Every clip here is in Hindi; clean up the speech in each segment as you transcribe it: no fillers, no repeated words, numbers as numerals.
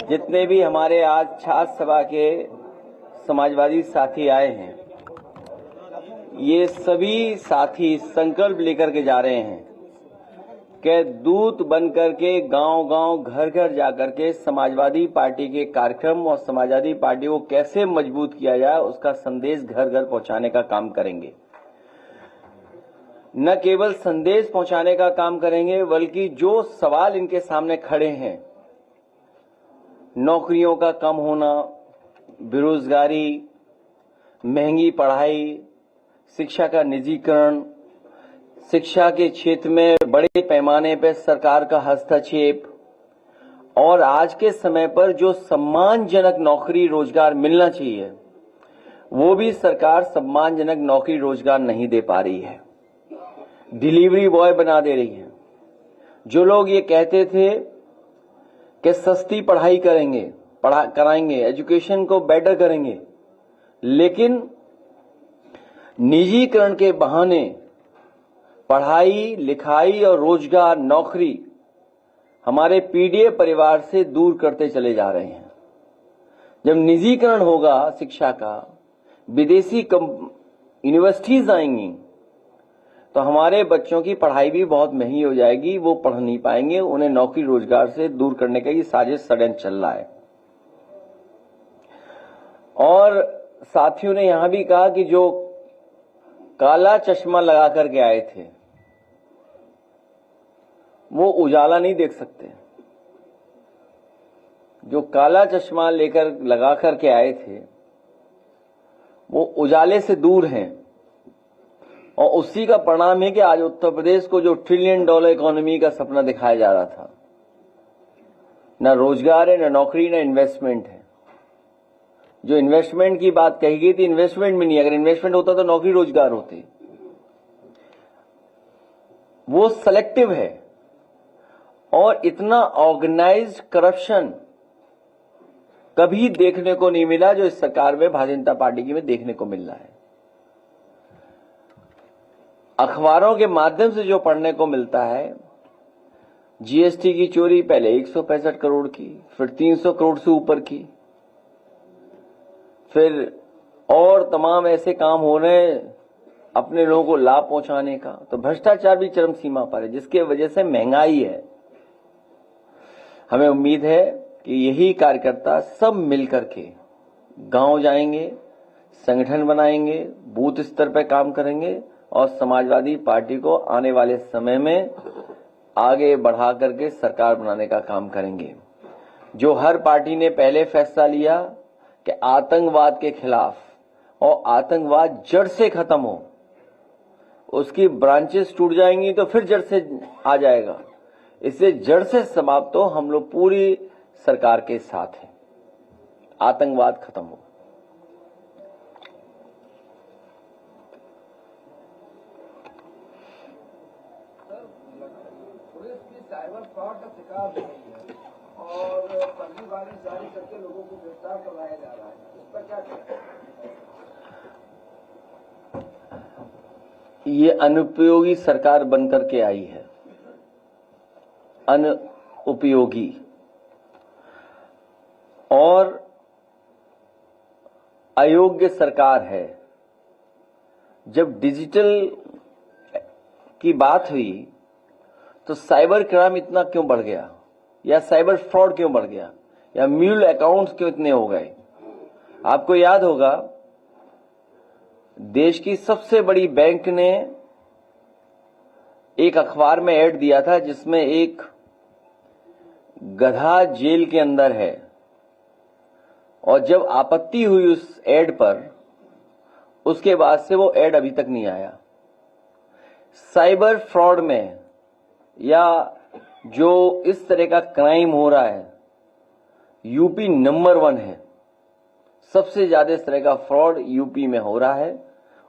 जितने भी हमारे आज छात्र सभा के समाजवादी साथी आए हैं, ये सभी साथी संकल्प लेकर के जा रहे हैं कि दूत बन करके गांव-गांव, घर-घर जाकर के समाजवादी पार्टी के कार्यक्रम और समाजवादी पार्टी को कैसे मजबूत किया जाए उसका संदेश घर-घर पहुंचाने का काम करेंगे। न केवल संदेश पहुंचाने का काम करेंगे बल्कि जो सवाल इनके सामने खड़े हैं, नौकरियों का कम होना, बेरोजगारी, महंगी पढ़ाई, शिक्षा का निजीकरण, शिक्षा के क्षेत्र में बड़े पैमाने पर सरकार का हस्तक्षेप और आज के समय पर जो सम्मानजनक नौकरी रोजगार मिलना चाहिए वो भी सरकार सम्मानजनक नौकरी रोजगार नहीं दे पा रही है, डिलीवरी बॉय बना दे रही है। जो लोग ये कहते थे कि सस्ती पढ़ाई कराएंगे, एजुकेशन को बेटर करेंगे, लेकिन निजीकरण के बहाने पढ़ाई लिखाई और रोजगार नौकरी हमारे पीडीए परिवार से दूर करते चले जा रहे हैं। जब निजीकरण होगा शिक्षा का, विदेशी यूनिवर्सिटीज आएंगी तो हमारे बच्चों की पढ़ाई भी बहुत महंगी हो जाएगी, वो पढ़ नहीं पाएंगे, उन्हें नौकरी रोजगार से दूर करने का ये साजिश षड्यंत्र चल रहा है। और साथियों ने यहां भी कहा कि जो काला चश्मा लगा करके आए थे वो उजाला नहीं देख सकते। जो काला चश्मा लगा करके आए थे वो उजाले से दूर हैं और उसी का परिणाम है कि आज उत्तर प्रदेश को जो $1 ट्रिलियन इकोनॉमी का सपना दिखाया जा रहा था, न रोजगार है, न नौकरी, न इन्वेस्टमेंट है। जो इन्वेस्टमेंट की बात कही गई थी, इन्वेस्टमेंट भी नहीं। अगर इन्वेस्टमेंट होता तो नौकरी रोजगार होते। वो सेलेक्टिव है और इतना ऑर्गेनाइज्ड करप्शन कभी देखने को नहीं मिला जो इस सरकार में भारतीय जनता पार्टी की में देखने को मिल रहा है। अखबारों के माध्यम से जो पढ़ने को मिलता है, जीएसटी की चोरी पहले 165 करोड़ की, फिर 300 करोड़ से ऊपर की, फिर और तमाम ऐसे काम हो रहे हैं अपने लोगों को लाभ पहुंचाने का। तो भ्रष्टाचार भी चरम सीमा पर है, जिसके वजह से महंगाई है। हमें उम्मीद है कि यही कार्यकर्ता सब मिलकर के गांव जाएंगे, संगठन बनाएंगे, बूथ स्तर पर काम करेंगे और समाजवादी पार्टी को आने वाले समय में आगे बढ़ा करके सरकार बनाने का काम करेंगे। जो हर पार्टी ने पहले फैसला लिया कि आतंकवाद के खिलाफ और आतंकवाद जड़ से खत्म हो, उसकी ब्रांचेस टूट जाएंगी तो फिर जड़ से आ जाएगा। इससे जड़ से समाप्त हो, हम लोग पूरी सरकार के साथ हैं, आतंकवाद खत्म हो। पुलिस की साइबर फ्रॉड का शिकार हो रही है और फर्जीवाड़े जारी करके लोगों को गिरफ्तार करवाया जा रहा है, इस पर क्या कहते हैं? ये अनुपयोगी सरकार बनकर के आई है, अनुपयोगी। और अयोग्य सरकार है। जब डिजिटल की बात हुई तो साइबर क्राइम इतना क्यों बढ़ गया, या साइबर फ्रॉड क्यों बढ़ गया, या म्यूल अकाउंट्स क्यों इतने हो गए? आपको याद होगा देश की सबसे बड़ी बैंक ने एक अखबार में ऐड दिया था जिसमें एक गधा जेल के अंदर है, और जब आपत्ति हुई उस ऐड पर, उसके बाद से वो ऐड अभी तक नहीं आया। साइबर फ्रॉड में या जो इस तरह का क्राइम हो रहा है, यूपी नंबर 1 है। सबसे ज्यादा इस तरह का फ्रॉड यूपी में हो रहा है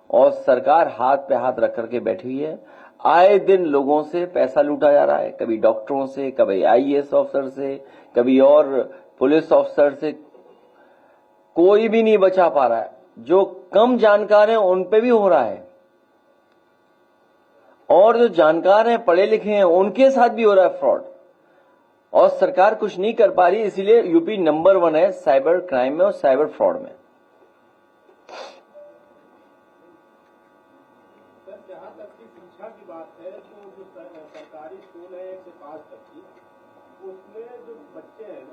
और सरकार हाथ पे हाथ रख करके बैठी हुई है। आए दिन लोगों से पैसा लूटा जा रहा है, कभी डॉक्टरों से, कभी आईएएस ऑफिसर से, कभी और पुलिस ऑफिसर से। कोई भी नहीं बचा पा रहा है। जो कम जानकार हैं उन पे भी हो रहा है, और जो जानकार हैं, पढ़े लिखे हैं, उनके साथ भी हो रहा है फ्रॉड। और सरकार कुछ नहीं कर पा रही, इसीलिए यूपी नंबर 1 है साइबर क्राइम में और साइबर फ्रॉड में। सर, जहाँ तक की शिक्षा की बात है तो जो सरकारी स्कूल है 1 से 5 तक की, उसमें जो बच्चे हैं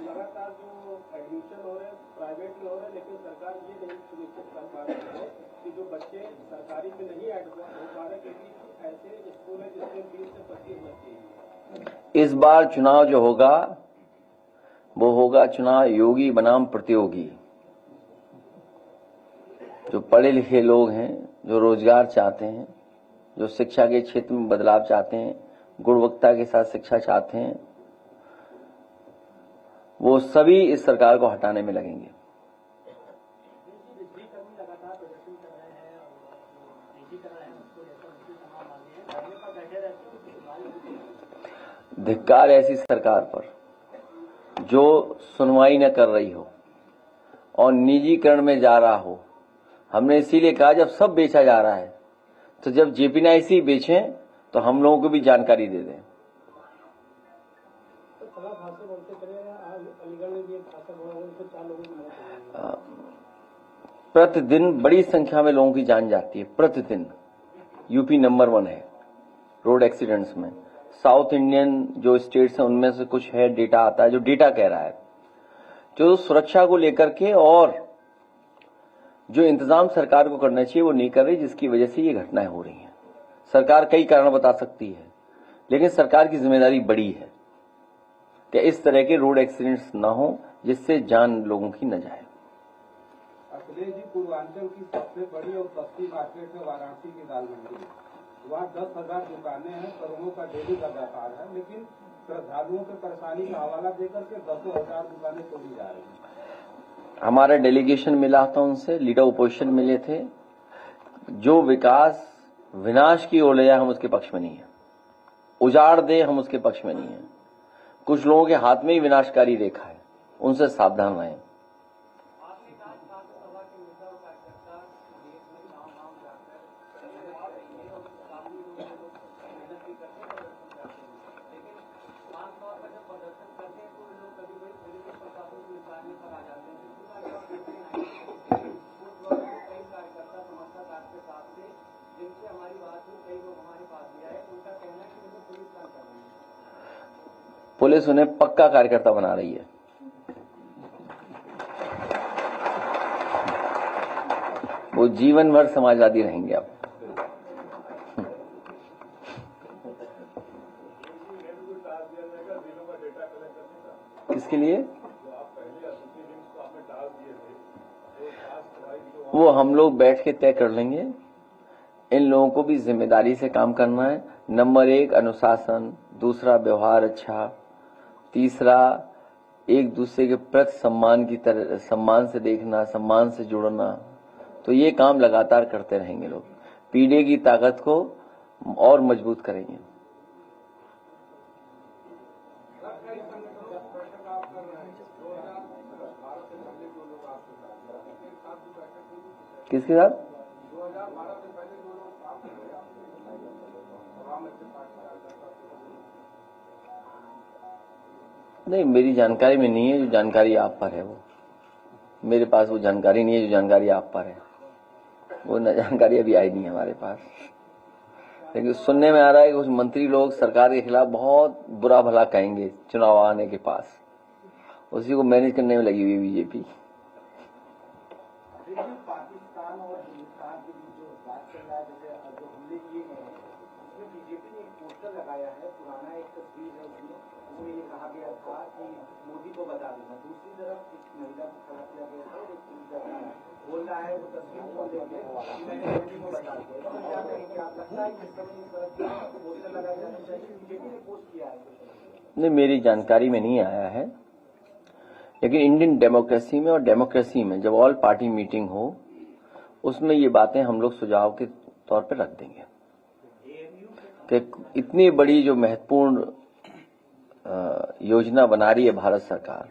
लगातार जो एडमिशन हो रहे हैं प्राइवेट में हो रहे हैं, लेकिन सरकार ये नहीं सुनिश्चित कर पा रही है कि जो बच्चे सरकारी में नहीं एडमिशन हो पा रहे, क्योंकि ऐसे स्कूल है जिसमें 20 से 25 बच्चे हैं। इस बार चुनाव जो होगा वो होगा चुनाव योगी बनाम प्रतियोगी। जो पढ़े लिखे लोग हैं, जो रोजगार चाहते हैं, जो शिक्षा के क्षेत्र में बदलाव चाहते हैं, गुणवत्ता के साथ शिक्षा चाहते हैं, वो सभी इस सरकार को हटाने में लगेंगे। धिक्कार ऐसी सरकार पर जो सुनवाई न कर रही हो और निजीकरण में जा रहा हो। हमने इसीलिए कहा जब सब बेचा जा रहा है तो जब जेपीएनआईसी बेचें तो हम लोगों को भी जानकारी दे दें। प्रतिदिन बड़ी संख्या में लोगों की जान जाती है, प्रतिदिन। यूपी नंबर 1 है रोड एक्सीडेंट्स में। साउथ इंडियन जो स्टेट्स हैं उनमें से कुछ है, डेटा आता है जो डेटा कह रहा है। जो सुरक्षा को लेकर के और जो इंतजाम सरकार को करना चाहिए वो नहीं कर रही, जिसकी वजह से ये घटनाएं हो रही हैं। सरकार कई कारण बता सकती है, लेकिन सरकार की जिम्मेदारी बड़ी है कि इस तरह के रोड एक्सीडेंट्स ना हो जिससे जान लोगों की न जाए। अखिलेश जी, पूर्वांचल की सबसे बड़ी और सस्ती मार्केट है वाराणसी की दाल मंडी। वहाँ 10,000 दुकानें हैं, करोड़ों का डेली का व्यापार है, लेकिन श्रद्धालुओं के परेशानी का हवाला देकर के 10,000 दुकानें तोड़ी जा रही हैं। हमारा डेलीगेशन मिला था उनसे, लीडर ओपोजिशन मिले थे। जो विकास विनाश की ओर ले जाए हम उसके पक्ष में नहीं है, उजाड़ दे हम उसके पक्ष में नहीं है। कुछ लोगों के हाथ में ही विनाशकारी रेखा है, उनसे सावधान रहें। पुलिस उन्हें पक्का कार्यकर्ता बना रही है। वो जीवन भर समाजवादी रहेंगे। अब किसके लिए? वो हम लोग बैठ के तय कर लेंगे। इन लोगों को भी जिम्मेदारी से काम करना है। नंबर 1 अनुशासन, दूसरा व्यवहार अच्छा, तीसरा एक दूसरे के प्रति सम्मान की तरह सम्मान से देखना, सम्मान से जुड़ना। तो ये काम लगातार करते रहेंगे लोग। पीडीए की ताकत को और मजबूत करेंगे। किसके साथ? नहीं, मेरी जानकारी में नहीं है। जो जानकारी आप पर है वो मेरे पास वो जानकारी नहीं है। जो जानकारी आप पर है वो जानकारी अभी आई नहीं है हमारे पास। लेकिन सुनने में आ रहा है कि कुछ मंत्री लोग सरकार के खिलाफ बहुत बुरा भला कहेंगे चुनाव आने के पास। उसी को मैनेज करने में लगी हुई बीजेपी। पाकिस्तान और हिंदुस्तान के बीच जो बात चल रहा है, जैसे जो हमले किए गए हैं, उसमें बीजेपी ने एक पोस्टर लगाया है, पुराना एक तस्वीर है, उसमें ये कहा गया था कि मोदी को बता देना। दूसरी तरफ एक महिला को खड़ा किया गया था, एक बोल रहा है वो तस्वीर को लेकर मैंने मोदी को बता दिया। तो क्या कहेंगे आप? लगता है कि पोस्टर लगाया जाना चाहिए? बीजेपी ने पोस्ट किया है। नहीं, मेरी जानकारी में नहीं आया है। लेकिन इंडियन डेमोक्रेसी में और डेमोक्रेसी में जब ऑल पार्टी मीटिंग हो उसमें ये बातें हम लोग सुझाव के तौर पर रख देंगे कि इतनी बड़ी जो महत्वपूर्ण योजना बना रही है भारत सरकार,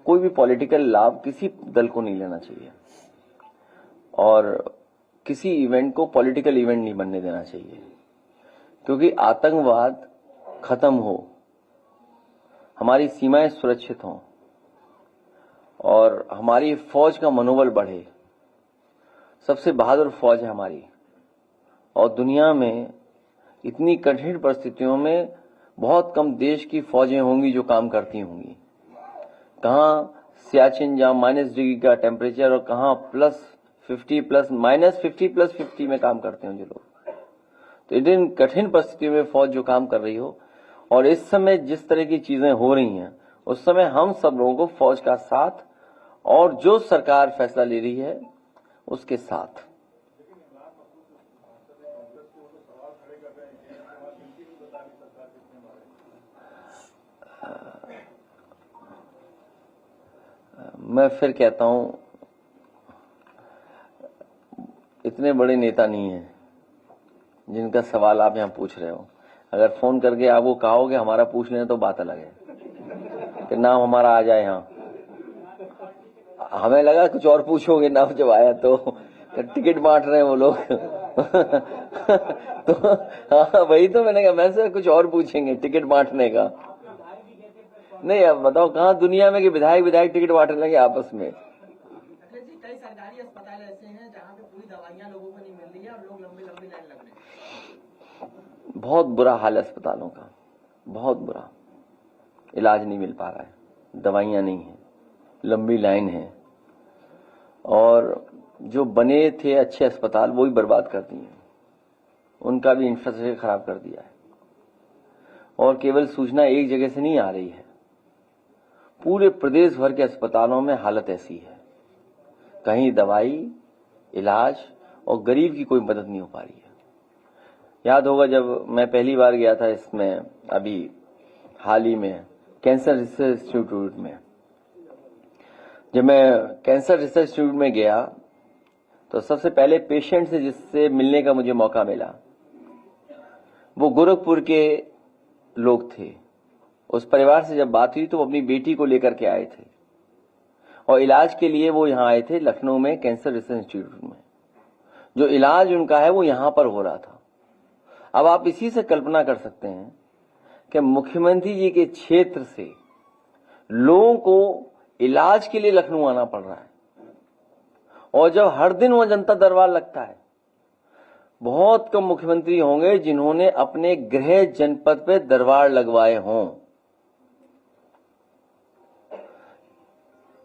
कोई भी पॉलिटिकल लाभ किसी दल को नहीं लेना चाहिए और किसी इवेंट को पॉलिटिकल इवेंट नहीं बनने देना चाहिए। क्योंकि आतंकवाद खत्म हो हमारी सीमाएं सुरक्षित हों और हमारी फौज का मनोबल बढ़े। सबसे बहादुर फौज है हमारी, और दुनिया में इतनी कठिन परिस्थितियों में बहुत कम देश की फौजें होंगी जो काम करती होंगी। कहाँ सियाचिन जहां -डिग्री का टेम्परेचर और कहाँ -50 में काम करते हैं जो लोग। तो इन कठिन परिस्थितियों में फौज जो काम कर रही हो, और इस समय जिस तरह की चीजें हो रही हैं, उस समय हम सब लोगों को फौज का साथ और जो सरकार फैसला ले रही है उसके साथ। मैं फिर कहता हूं, इतने बड़े नेता नहीं है जिनका सवाल आप यहां पूछ रहे हो। अगर फोन करके आपको कहोगे हमारा पूछ लें तो बात अलग है कि नाम हमारा आ जाए यहां। हमें लगा कुछ और पूछोगे, नाम जब आया तो टिकट बांट रहे हैं वो लोग तो हाँ वही तो मैंने कहा, मैं से कुछ और पूछेंगे टिकट बांटने का। नहीं, अब बताओ कहाँ दुनिया में कि विधायक टिकट बांटने लगे आपस में। कई सरकारी अस्पताल ऐसे हैं जहाँ पे पूरी दवाइयाँ लोगों को नहीं मिल रही है और लोग लंबी लंबी लाइन लग रहे हैं। बहुत बुरा हाल है अस्पतालों का, बहुत बुरा। इलाज नहीं मिल पा रहा है, दवाइयाँ नहीं है, लंबी लाइन है, और जो बने थे अच्छे अस्पताल वो भी बर्बाद कर दिए, उनका भी इंफ्रास्ट्रक्चर खराब कर दिया है। और केवल सूचना एक जगह से नहीं आ रही है, पूरे प्रदेश भर के अस्पतालों में हालत ऐसी है, कहीं दवाई, इलाज और गरीब की कोई मदद नहीं हो पा रही है। याद होगा जब मैं पहली बार गया था इसमें, अभी हाल ही में कैंसर रिसर्च इंस्टीट्यूट में, जब मैं कैंसर रिसर्च इंस्टीट्यूट में गया तो सबसे पहले पेशेंट से जिससे मिलने का मुझे मौका मिला वो गोरखपुर के लोग थे। उस परिवार से जब बात हुई तो वो अपनी बेटी को लेकर के आए थे और इलाज के लिए वो यहाँ आए थे लखनऊ में कैंसर रिसर्च इंस्टीट्यूट में। जो इलाज उनका है वो यहां पर हो रहा था। अब आप इसी से कल्पना कर सकते हैं कि मुख्यमंत्री जी के क्षेत्र से लोगों को इलाज के लिए लखनऊ आना पड़ रहा है, और जब हर दिन वहां जनता दरबार लगता है, बहुत कम मुख्यमंत्री होंगे जिन्होंने अपने गृह जनपद पे दरबार लगवाए हों,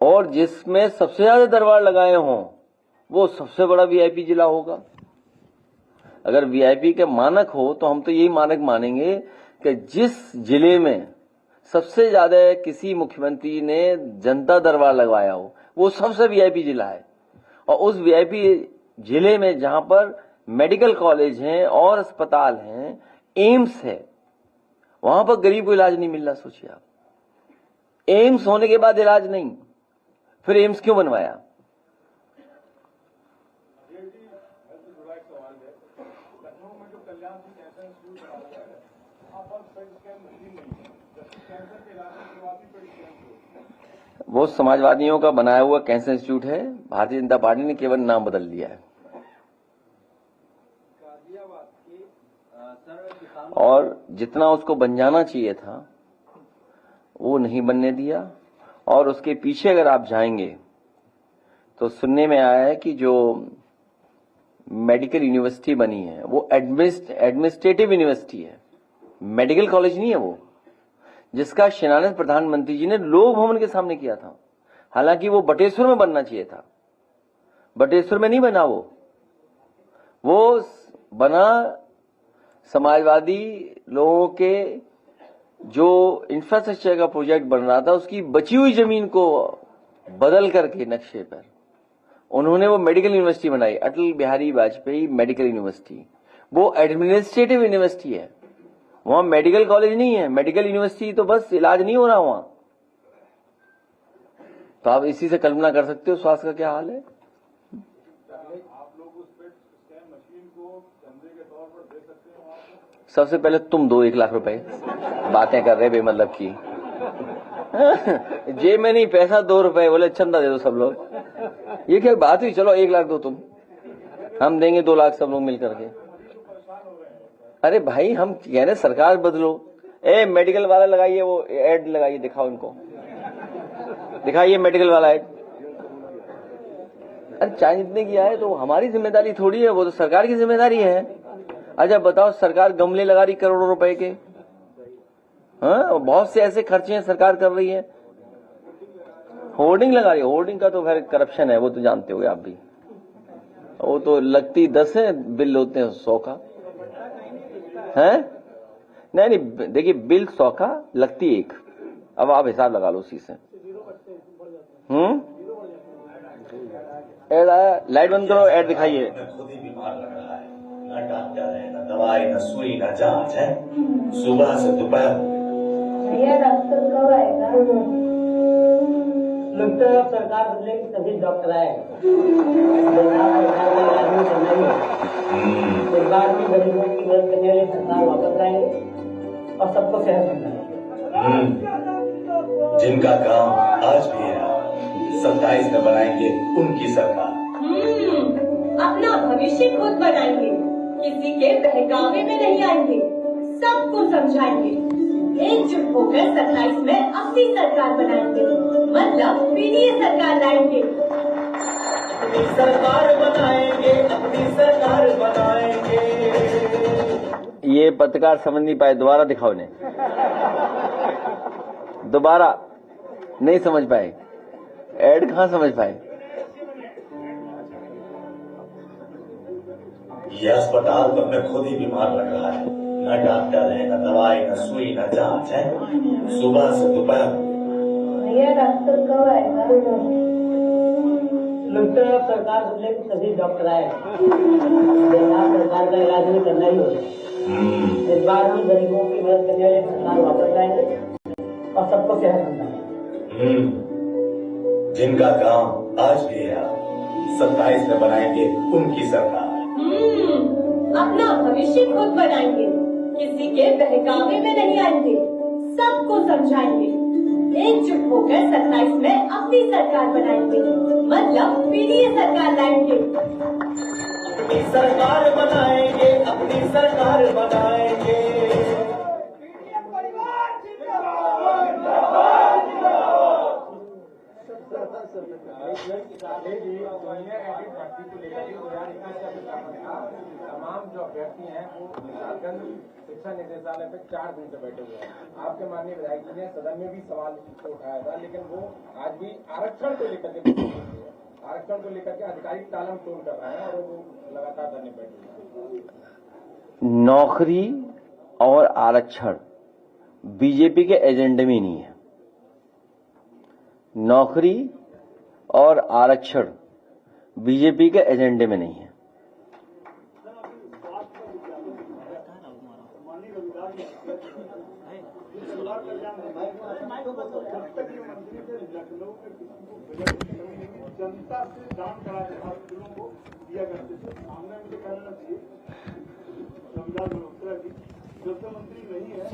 और जिसमें सबसे ज्यादा दरबार लगाए हों वो सबसे बड़ा वीआईपी जिला होगा। अगर वीआईपी के मानक हो तो हम तो यही मानक मानेंगे कि जिस जिले में सबसे ज्यादा किसी मुख्यमंत्री ने जनता दरबार लगवाया हो वो सबसे वीआईपी जिला है। और उस वीआईपी जिले में जहां पर मेडिकल कॉलेज हैं और अस्पताल हैं, एम्स है, वहां पर गरीब को इलाज नहीं मिल रहा। सोचिए आप, एम्स होने के बाद इलाज नहीं, फिर एम्स क्यों बनवाया? वो समाजवादियों का बनाया हुआ कैंसर इंस्टीट्यूट है, भारतीय जनता पार्टी ने केवल नाम बदल दिया है। और जितना उसको बन जाना चाहिए था वो नहीं बनने दिया। और उसके पीछे अगर आप जाएंगे तो सुनने में आया है कि जो मेडिकल यूनिवर्सिटी बनी है वो एडमिनिस्ट्रेटिव यूनिवर्सिटी है, मेडिकल कॉलेज नहीं है वो, जिसका शिलान्यास प्रधानमंत्री जी ने लोक भवन के सामने किया था। हालांकि वो बटेश्वर में बनना चाहिए था, बटेश्वर में नहीं बना, वो बना समाजवादी लोगों के जो इंफ्रास्ट्रक्चर का प्रोजेक्ट बन रहा था उसकी बची हुई जमीन को बदल करके नक्शे पर उन्होंने वो मेडिकल यूनिवर्सिटी बनाई, अटल बिहारी वाजपेयी मेडिकल यूनिवर्सिटी। वो एडमिनिस्ट्रेटिव यूनिवर्सिटी है, वहां मेडिकल कॉलेज नहीं है। मेडिकल यूनिवर्सिटी तो बस इलाज नहीं हो रहा वहां। तो आप इसी से कल्पना कर सकते हो स्वास्थ्य का क्या हाल है। आप लोग उस मशीन को धंधे के तौर पर दे सकते हो? सबसे पहले तुम दो 1 लाख रुपए, बातें कर रहे बेमतलब की जेब में नहीं पैसा, 2 रुपए बोले चंदा दे दो सब लोग, ये क्या बात हुई? चलो 1 लाख दो तुम, हम देंगे 2 लाख सब लोग मिल करके। अरे भाई हम कह रहे सरकार बदलो, ए मेडिकल वाला लगाइए, वो एड लगाइए, दिखाओ इनको, दिखाइए मेडिकल वाला एड। अरे चाय जितने किया है तो हमारी जिम्मेदारी थोड़ी है, वो तो सरकार की जिम्मेदारी है। अच्छा बताओ, सरकार गमले लगा रही करोड़ों रुपए के, हाँ बहुत से ऐसे खर्चे सरकार कर रही है। होर्डिंग लगा रही है, होर्डिंग का तो फिर करप्शन है, वो तो जानते हो आप भी। वो तो लगती 10 है, बिल होते हैं 100 का है। नहीं नहीं, देखिए बिल 100 का, लगती 1। अब आप हिसाब लगा लो उसी से। एड आया, लाइट बंद करो, एड दिखाइए। खुद ही बीमार लग रहा है, न डॉक्टर है, न दवाई, न सुई, न जांच है। सुबह से दोपहर भैया डॉक्टर कब आएगा? लगता है अब सरकार बदलेगी तभी डॉक्टर आएगा। इस बार भी गरीबों की मदद करने वाली सरकार वापस आएगी और सबको सेहत बनाएगी। जिनका काम आज भी है, 27 में बनाएंगे उनकी सरकार। अपना भविष्य खुद बनाएंगे, किसी के बहकावे में नहीं आएंगे, सबको समझाएंगे। एकजुट होकर 27 में अपनी सरकार बनाएंगे, मतलब पीडीए सरकार लाएंगे। अपनी सरकार बनाएंगे, अपनी सरकार बनाएंगे। ये पत्रकार समझ नहीं पाए, दोबारा दिखाओ इन्हें, दोबारा नहीं समझ पाए, एड कहां समझ पाए। ये अस्पताल तो हमें खुद ही बीमार लग रहा है, न डॉक्टर है, न दवाई, न सुई, न जांच है। सुबह से दोपहर भैया डॉक्टर कब आएगा? लगता है अब सरकार बदलेगी तभी डॉक्टर आएगा। सरकार का इलाज नहीं करना ही होगा। इस बार भी गरीबों की मदद करने वाली सरकार वापस आएगी और सबको सेहत बनाएगी। जिनका काम आज भी है, 27 में बनाएंगे उनकी सरकार। अपना भविष्य खुद बनाएंगे, किसी के बहकावे में नहीं आएंगे, सबको समझाएंगे। एकजुट होकर 27 में अपनी सरकार बनाएंगे, मतलब पीडीए सरकार लाएंगे। अपनी सरकार बनाएंगे, अपनी सरकार बनाएंगे। तमाम जो अभ्यर्थी हैं वो झारखंड शिक्षा निदेशालय पे 4 दिन से बैठे हुए हैं। आपके माननीय विधायक जी ने सदन में भी सवाल उठाया था, लेकिन वो आज भी आरक्षण को लेकर के आधिकारिक तालम तोड़ कर रहे हैं और वो लगातार धरने बैठे हैं। नौकरी और आरक्षण बीजेपी के एजेंडे में नहीं है। नौकरी और आरक्षण बीजेपी के एजेंडे में नहीं है। जनता से दान करा के हॉस्पिटलों को दिया करते थे। सामने मुझे कहना चाहिए संविधान व्यवस्था की जब से मंत्री नहीं है,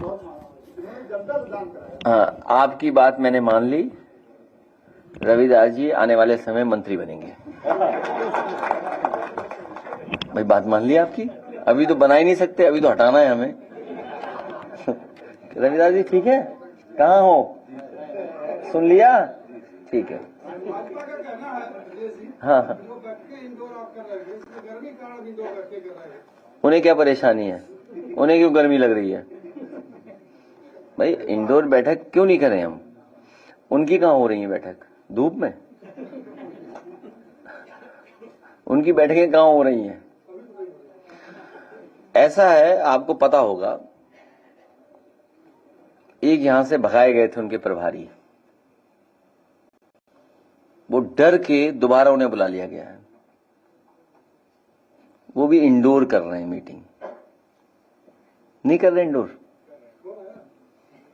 बहुत मांगा, इन्होंने जनता से दान कराया। आपकी बात मैंने मान ली, रविदास जी आने वाले समय मंत्री बनेंगे। भाई बात मान ली आपकी, अभी तो बना ही नहीं सकते, अभी तो हटाना है हमें। रविदास जी ठीक है, कहाँ हो, सुन लिया, ठीक है। हाँ हाँ, उन्हें क्या परेशानी है, उन्हें क्यों गर्मी लग रही है? भाई इंडोर बैठक क्यों नहीं करें हम? उनकी कहाँ हो रही है बैठक, धूप में? उनकी बैठकें कहाँ हो रही हैं? ऐसा है, आपको पता होगा, एक यहां से भगाए गए थे उनके प्रभारी, वो डर के दोबारा उन्हें बुला लिया गया है। वो भी इंडोर कर रहे हैं मीटिंग, नहीं कर रहे इंडोर।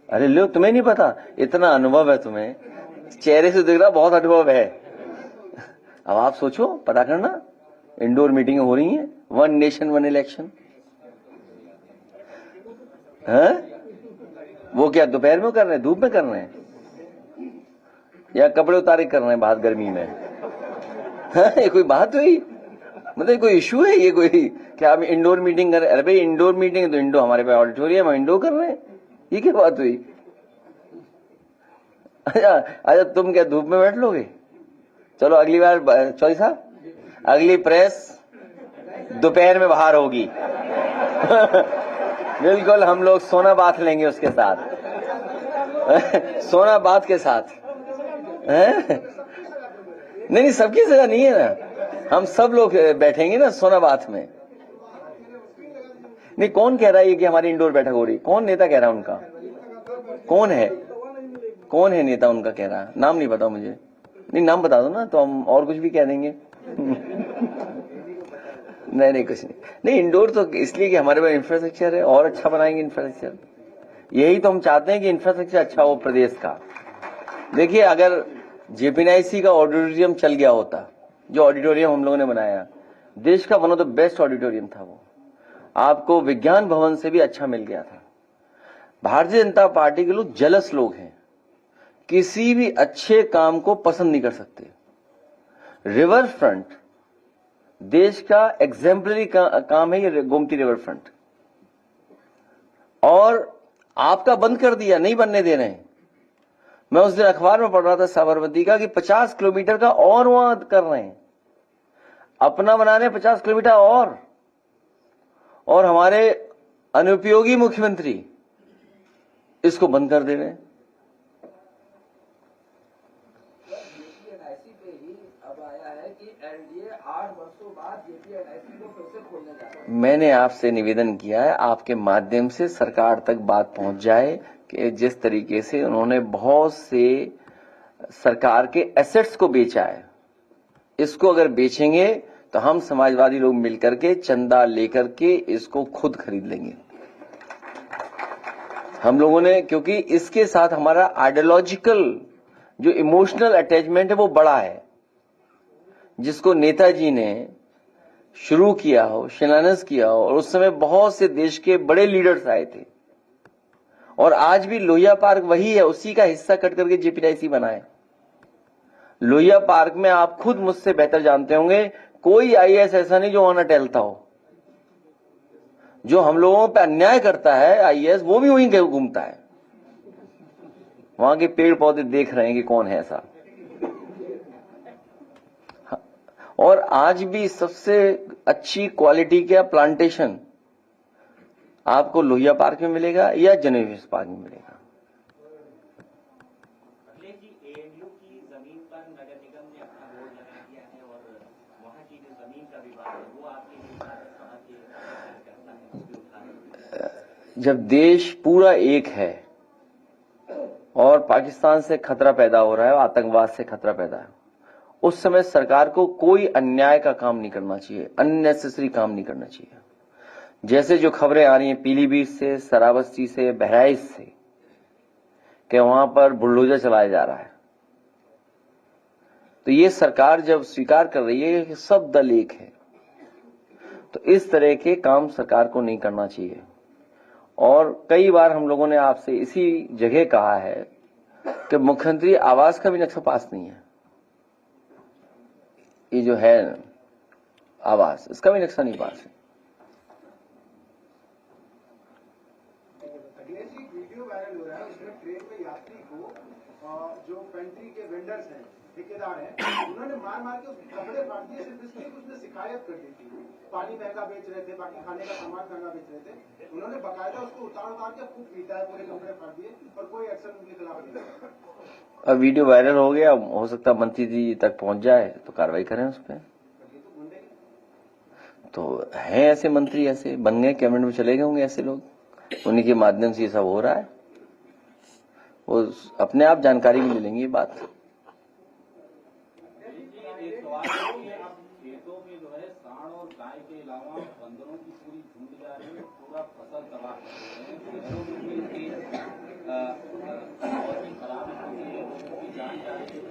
अरे लो, तुम्हें नहीं पता, इतना अनुभव है तुम्हें, चेहरे से दिख रहा बहुत अनुभव है। अब आप सोचो, पता करना, इंडोर मीटिंग हो रही हैं, 1 नेशन 1 इलेक्शन है। वो क्या दोपहर में कर रहे हैं, धूप में कर रहे हैं, या कपड़े उतारे कर रहे हैं बाहर गर्मी में? ये कोई बात हुई? मतलब कोई इश्यू है ये? कोई क्या हम इंडोर मीटिंग कर रहे हैं? अरे भाई इंडोर मीटिंग है तो इंडोर, हमारे पास ऑडिटोरियम, हम इंडोर कर रहे हैं, ये क्या बात हुई? अच्छा तुम क्या धूप में बैठ लोगे? चलो अगली बार चौधरी साहब, अगली प्रेस दोपहर में बाहर होगी। बिल्कुल, हम लोग सोना बात लेंगे उसके साथ। सोना बात के साथ नहीं, सबकी सजा नहीं है ना, हम सब लोग बैठेंगे ना सोना बात में। नहीं, कौन कह रहा है कि हमारी इंडोर बैठक हो रही? कौन नेता कह रहा है उनका? कौन है नेता उनका कह रहा है? नाम नहीं पता मुझे। नहीं, नाम बता दो ना, तो हम और कुछ भी कह देंगे। नहीं कुछ नहीं, इंडोर तो इसलिए कि हमारे पास इंफ्रास्ट्रक्चर है, और अच्छा बनाएंगे इंफ्रास्ट्रक्चर। यही तो हम चाहते हैं कि इंफ्रास्ट्रक्चर अच्छा हो प्रदेश का। देखिए, अगर जेपीएनआईसी का ऑडिटोरियम चल गया होता, जो ऑडिटोरियम हम लोगों ने बनाया, देश का one of the best auditorium था वो, आपको विज्ञान भवन से भी अच्छा मिल गया था। भारतीय जनता पार्टी के लोग जलस लोग हैं, किसी भी अच्छे काम को पसंद नहीं कर सकते। रिवर फ्रंट देश का एग्जेम्पलरी काम है ये गोमती रिवर फ्रंट, और आपका बंद कर दिया, नहीं बनने दे रहे हैं। मैं उस दिन अखबार में पढ़ रहा था साबरमती का कि 50 किलोमीटर का और वहां कर रहे हैं, अपना बना रहे 50 किलोमीटर और हमारे अनुपयोगी मुख्यमंत्री इसको बंद कर दे रहे हैं। मैंने आपसे निवेदन किया है, आपके माध्यम से सरकार तक बात पहुंच जाए कि जिस तरीके से उन्होंने बहुत से सरकार के एसेट्स को बेचा है, इसको अगर बेचेंगे तो हम समाजवादी लोग मिलकर के चंदा लेकर के इसको खुद खरीद लेंगे। हम लोगों ने, क्योंकि इसके साथ हमारा आइडियोलॉजिकल जो इमोशनल अटैचमेंट है वो बड़ा है, जिसको नेताजी ने शुरू किया हो, शिलान्यास किया हो, और उस समय बहुत से देश के बड़े लीडर्स आए थे, और आज भी लोहिया पार्क वही है, उसी का हिस्सा कट करके जेपीआईसी बना है। लोहिया पार्क में आप खुद मुझसे बेहतर जानते होंगे, कोई आईएएस ऐसा नहीं जो वहां न टहलता हो। जो हम लोगों पे अन्याय करता है आईएएस, वो भी वहीं घूमता है, वहां के पेड़ पौधे देख रहे हैं कि कौन है ऐसा। और आज भी सबसे अच्छी क्वालिटी का प्लांटेशन आपको लोहिया पार्क में मिलेगा या जनरल पार्क में मिलेगा। एएनयू की जमीन पर नगर निगम ने अपना बोर्ड लगा दिया है, और वहां की जो जमीन का विवाद है वो आपके करता है। जब देश पूरा एक है और पाकिस्तान से खतरा पैदा हो रहा है, आतंकवाद से खतरा पैदा है, उस समय सरकार को कोई अन्याय का काम नहीं करना चाहिए, अननेसेसरी काम नहीं करना चाहिए। जैसे जो खबरें आ रही हैं पीलीभीत से, श्रावस्ती से, बहराइच से, कि वहां पर बुलडोजर चलाया जा रहा है, तो ये सरकार जब स्वीकार कर रही है कि सब दल एक है, तो इस तरह के काम सरकार को नहीं करना चाहिए। और कई बार हम लोगों ने आपसे इसी जगह कहा है कि मुख्यमंत्री आवास का भी नक्शा पास नहीं है। ये जो है आवास, इसका भी नक्शा नहीं पास है। वीडियो वायरल हो रहा है, उसमें ट्रेन में यात्री को जो पेंट्री के वेंडर्स हैं, ठेकेदार हैं, उन्होंने मार मार के उसके कपड़े फाड़ दिए, सिर्फ इसलिए कि उसने शिकायत कर दी थी। पानी महंगा बेच रहे थे, बाकी खाने का सामान महंगा बेच रहे थे, उन्होंने बकायदा उसको उतार के खूब पीटा है, पूरे कपड़े फाड़ दिए, और कोई एक्शन उनके खिलाफ नहीं है। अब वीडियो वायरल हो गया, हो सकता है मंत्री जी तक पहुंच जाए तो कार्रवाई करें उस पर। तो हैं ऐसे मंत्री, ऐसे बन गए, कैबिनेट में चले गए होंगे ऐसे लोग, उन्हीं के माध्यम से ये सब हो रहा है। वो अपने आप जानकारी भी ले लेंगे ये बात। खेतों में जो है सांड और गाय के अलावा बंदरों की पूरी झुंड जा रही है, पूरा फसल तबाह कर रहे हैं। खराब जान जा रही है,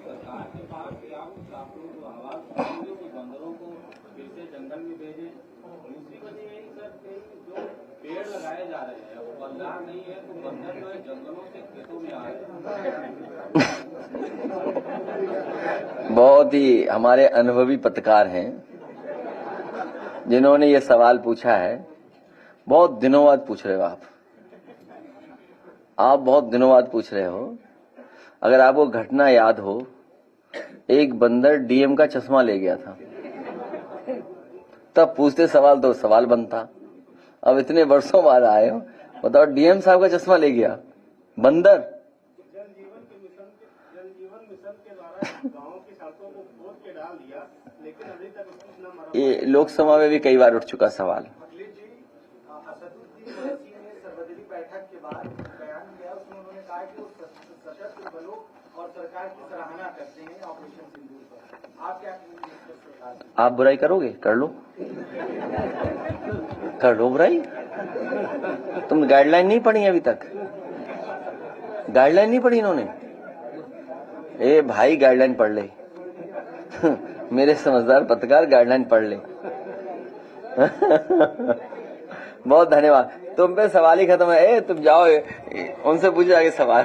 सरकार के पास क्या कुछ आप लोग जो आवाज सुनेंगे कि बंदरों को फिर से जंगल में भेजें। दूसरी वजह यही सर जो पेड़ लगाए जा रहे हैं, वो बंजार नहीं है तो बंदर जो है जंगलों से खेतों में आ रहे हैं। बहुत बहुत ही हमारे अनुभवी पत्रकार हैं जिन्होंने ये सवाल पूछा है। बहुत दिनों बाद पूछ रहे हो आप बहुत दिनों बाद पूछ रहे हो। अगर आपको घटना याद हो, एक बंदर डीएम का चश्मा ले गया था, तब पूछते सवाल तो सवाल बनता। अब इतने वर्षों बाद आए हो, बताओ डीएम साहब का चश्मा ले गया बंदर। जल जीवन मिशन के द्वारा गाँव की सड़कों को खोद के डाल दिया, लेकिन अभी तक उसकी न मरम्मत। ये लोकसभा में भी कई बार उठ चुका सवाल। अखिलेश जी, असदुद्दीन ओवैसी ने सर्वदलीय बैठक के बाद बयान किया, उसमें उन्होंने कहा कि वो सशस्त्र बलों और सरकार की सराहना करते हैं ऑपरेशन सिंदूर पर। आप क्या कहेंगे सरकार से? आप बुराई करोगे? कर लो बुराई। तुम गाइडलाइन नहीं पढ़ी अभी तक? गाइडलाइन नहीं पढ़ी इन्होंने? ए भाई गाइडलाइन पढ़ ले। मेरे समझदार पत्रकार गाइडलाइन पढ़ ले। बहुत धन्यवाद। तुम पे सवाल ही खत्म है। तुम जाओ उनसे पूछो आगे सवाल।